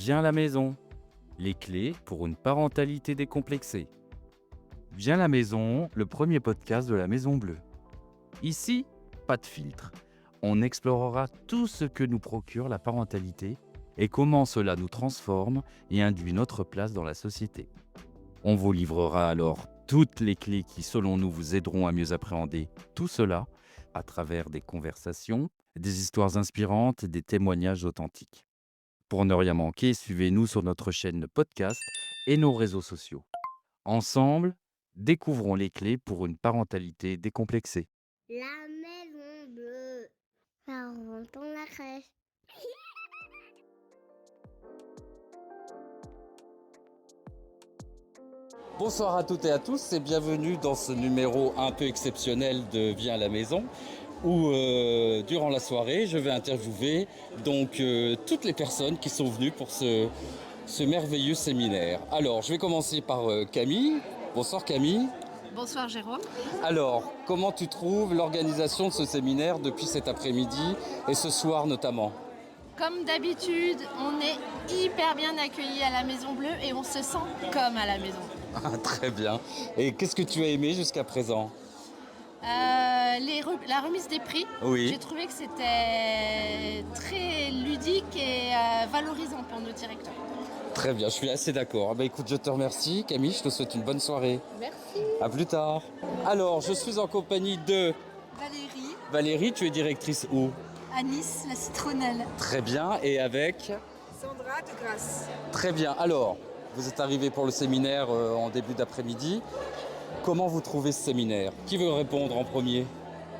Viens à la maison. Les clés pour une parentalité décomplexée. Viens à la maison, le premier podcast de la Maison Bleue. Ici, pas de filtre. On explorera tout ce que nous procure la parentalité et comment cela nous transforme et induit notre place dans la société. On vous livrera alors toutes les clés qui, selon nous, vous aideront à mieux appréhender tout cela à travers des conversations, des histoires inspirantes et des témoignages authentiques. Pour ne rien manquer, suivez-nous sur notre chaîne de podcast et nos réseaux sociaux. Ensemble, découvrons les clés pour une parentalité décomplexée. La Maison Bleue. Ça rentre dans la crèche. Bonsoir à toutes et à tous et bienvenue dans ce numéro un peu exceptionnel de Viens à la maison où durant la soirée je vais interviewer toutes les personnes qui sont venues pour ce merveilleux séminaire. Alors je vais commencer par Camille. Bonsoir Camille. Bonsoir Jérôme. Alors comment tu trouves l'organisation de ce séminaire depuis cet après-midi et ce soir notamment ? Comme d'habitude, on est hyper bien accueillis à la Maison Bleue et on se sent comme à la maison. Très bien. Et qu'est-ce que tu as aimé jusqu'à présent ? La remise des prix, Oui. J'ai trouvé que c'était très ludique et valorisant pour nos directeurs. Très bien, je suis assez d'accord. Écoute, je te remercie Camille, je te souhaite une bonne soirée. Merci. À plus tard. Alors, je suis en compagnie de Valérie, Valérie, tu es directrice où ? à Nice, la citronnelle. Très bien, et avec ? Sandra de Grasse. Très bien. Alors, vous êtes arrivés pour le séminaire en début d'après-midi. Comment vous trouvez ce séminaire ? Qui veut répondre en premier ?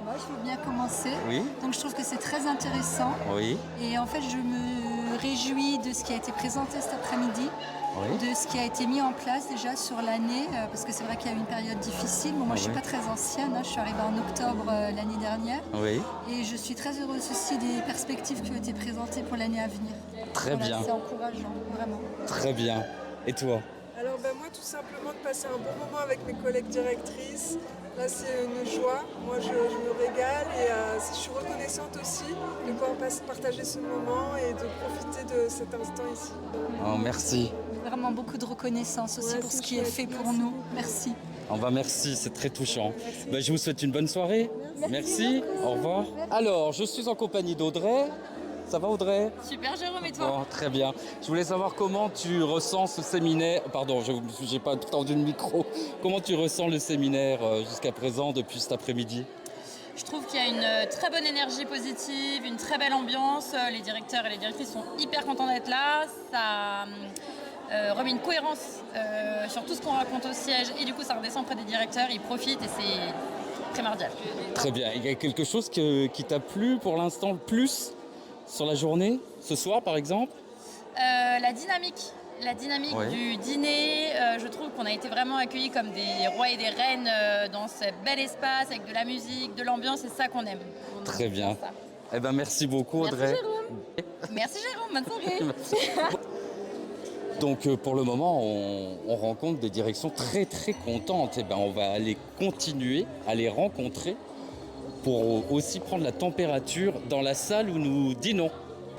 Moi, je veux bien commencer. Oui. Donc, je trouve que c'est très intéressant. Oui. Et en fait, je me réjouis de ce qui a été présenté cet après-midi, Oui. de ce qui a été mis en place déjà sur l'année, parce que c'est vrai qu'il y a eu une période difficile. Bon, moi, je ne suis pas très ancienne, je suis arrivée en octobre l'année dernière. Oui. Et je suis très heureuse aussi des perspectives qui ont été présentées pour l'année à venir. Très bien. C'est encourageant, vraiment. Très bien. Et toi ? Alors moi tout simplement de passer un bon moment avec mes collègues directrices. Là c'est une joie, moi je me régale et je suis reconnaissante aussi de pouvoir partager ce moment et de profiter de cet instant ici. Oh, merci. Vraiment beaucoup de reconnaissance aussi Ouais, pour c'est ce qui est chouette, fait pour merci. nous. Merci. Merci, c'est très touchant. Je vous souhaite une bonne soirée. Merci. Au revoir. Alors, je suis en compagnie d'Audrey. Ça va Audrey ? Super Jérôme, et toi ? Oh, très bien. Je voulais savoir comment tu ressens ce séminaire. Pardon, je n'ai pas tendu le micro. Comment tu ressens le séminaire jusqu'à présent depuis cet après-midi ? Je trouve qu'il y a une très bonne énergie positive, une très belle ambiance. Les directeurs et les directrices sont hyper contents d'être là. Ça remet une cohérence sur tout ce qu'on raconte au siège et du coup ça redescend près des directeurs, ils profitent et c'est primordial. Très bien. Il y a quelque chose qui t'a plu pour l'instant le plus sur la journée, ce soir par exemple ? La dynamique Ouais. du dîner, je trouve qu'on a été vraiment accueillis comme des rois et des reines dans ce bel espace avec de la musique, de l'ambiance, c'est ça qu'on aime. Très bien. Ça. Merci beaucoup Audrey. Merci Jérôme, bonne soirée. Donc pour le moment, on rencontre des directions très très contentes. On va aller continuer à les rencontrer pour aussi prendre la température dans la salle où nous dînons.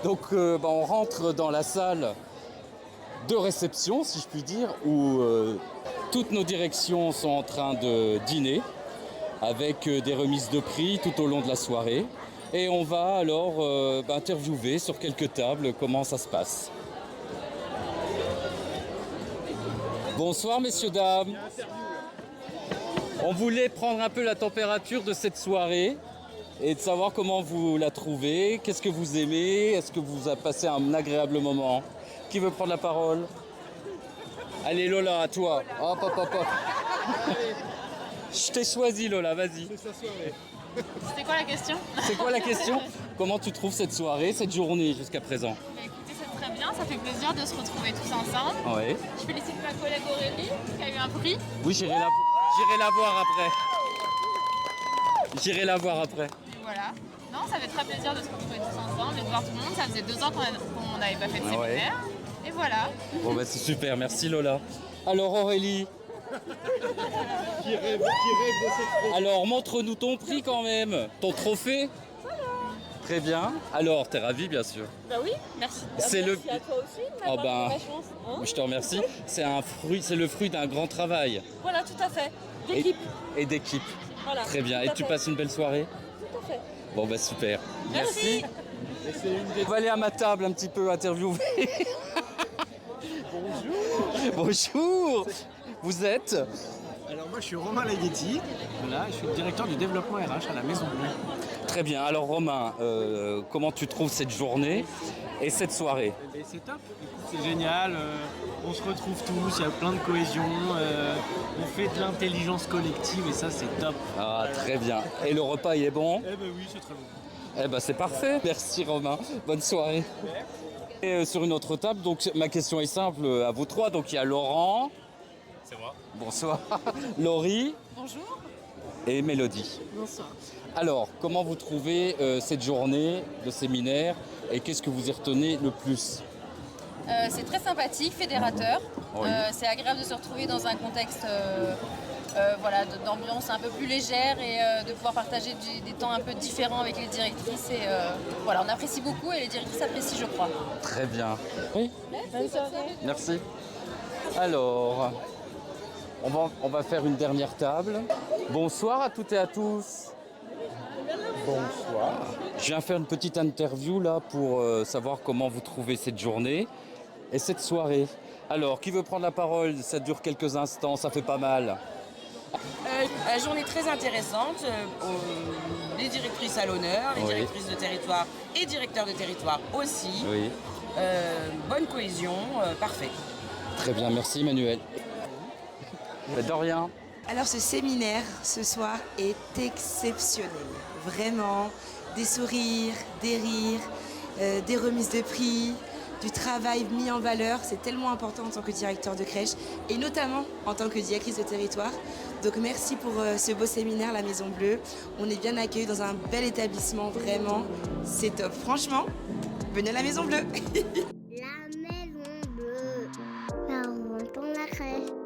Donc on rentre dans la salle de réception, si je puis dire, où toutes nos directions sont en train de dîner avec des remises de prix tout au long de la soirée. Et on va alors interviewer sur quelques tables comment ça se passe. Bonsoir messieurs, dames. On voulait prendre un peu la température de cette soirée et de savoir comment vous la trouvez, qu'est-ce que vous aimez, est-ce que vous avez passé un agréable moment ? Qui veut prendre la parole ? Allez Lola, à toi. Hop, hop, hop, hop. Je t'ai choisi Lola, vas-y. C'était quoi la question ? C'est quoi la question ? Comment tu trouves cette soirée, cette journée jusqu'à présent ? Écoutez, c'est très bien, ça fait plaisir de se retrouver tous ensemble. Oui. Je félicite ma collègue Aurélie qui a eu un prix. Oui, j'irai la voir après. J'irai la voir après. Et voilà. Non, ça fait très plaisir de se retrouver tous ensemble et de voir tout le monde. Ça faisait 2 ans qu'on n'avait pas fait de Ah ouais. séminaire. Et voilà. Bon c'est super, merci Lola. Alors Aurélie. Alors montre-nous ton prix quand même, ton trophée. Très bien. Alors, t'es ravi, bien sûr. Bah oui, merci. C'est Merci à toi aussi de m'avoir Oh ben, fait ma chance. Hein. Je te remercie. C'est le fruit d'un grand travail. Voilà, tout à fait. D'équipe. Et d'équipe. Voilà. Très bien. tout Et à tu fait. passes une belle soirée? Tout à fait. Bon, bah super. Merci. On va aller à ma table un petit peu interviewer. Bonjour. Bonjour. Vous êtes? Alors moi je suis Romain Laghetti, voilà, je suis le directeur du développement RH à la Maison Bleue. Très bien. Alors Romain, comment tu trouves cette journée et cette soirée? Eh ben, c'est top, écoute, c'est génial, on se retrouve tous, il y a plein de cohésion, on fait de l'intelligence collective et ça c'est top. Ah, très bien. Et le repas, il est bon? Eh ben oui, c'est très bon. Eh ben c'est parfait. Merci Romain. Bonne soirée. Et sur une autre table, donc ma question est simple à vous trois. Donc il y a Laurent. C'est moi. Bonsoir. Laurie. Bonjour. Et Mélodie. Bonsoir. Alors, comment vous trouvez cette journée de séminaire et qu'est-ce que vous y retenez le plus? C'est très sympathique, fédérateur. Oui. C'est agréable de se retrouver dans un contexte voilà, d'ambiance un peu plus légère et de pouvoir partager des temps un peu différents avec les directrices. Et voilà, on apprécie beaucoup et les directrices apprécient, je crois. Très bien. Oui. Bonne soirée. Merci. Alors, on va faire une dernière table. Bonsoir à toutes et à tous. Bonsoir. Je viens faire une petite interview là pour savoir comment vous trouvez cette journée et cette soirée. Alors, qui veut prendre la parole? Ça dure quelques instants, ça fait pas mal. Journée très intéressante, les directrices à l'honneur, les Oui. directrices de territoire et directeurs de territoire aussi. Oui. Bonne cohésion, parfait. Très bien, merci Emmanuel. De rien. Alors ce séminaire ce soir est exceptionnel. Vraiment, des sourires, des rires, des remises de prix, du travail mis en valeur. C'est tellement important en tant que directeur de crèche et notamment en tant que directrice de territoire. Donc merci pour ce beau séminaire, la Maison Bleue. On est bien accueillis dans un bel établissement, vraiment, c'est top. Franchement, venez à la Maison Bleue. La maison bleue, ça rentre dans la crèche.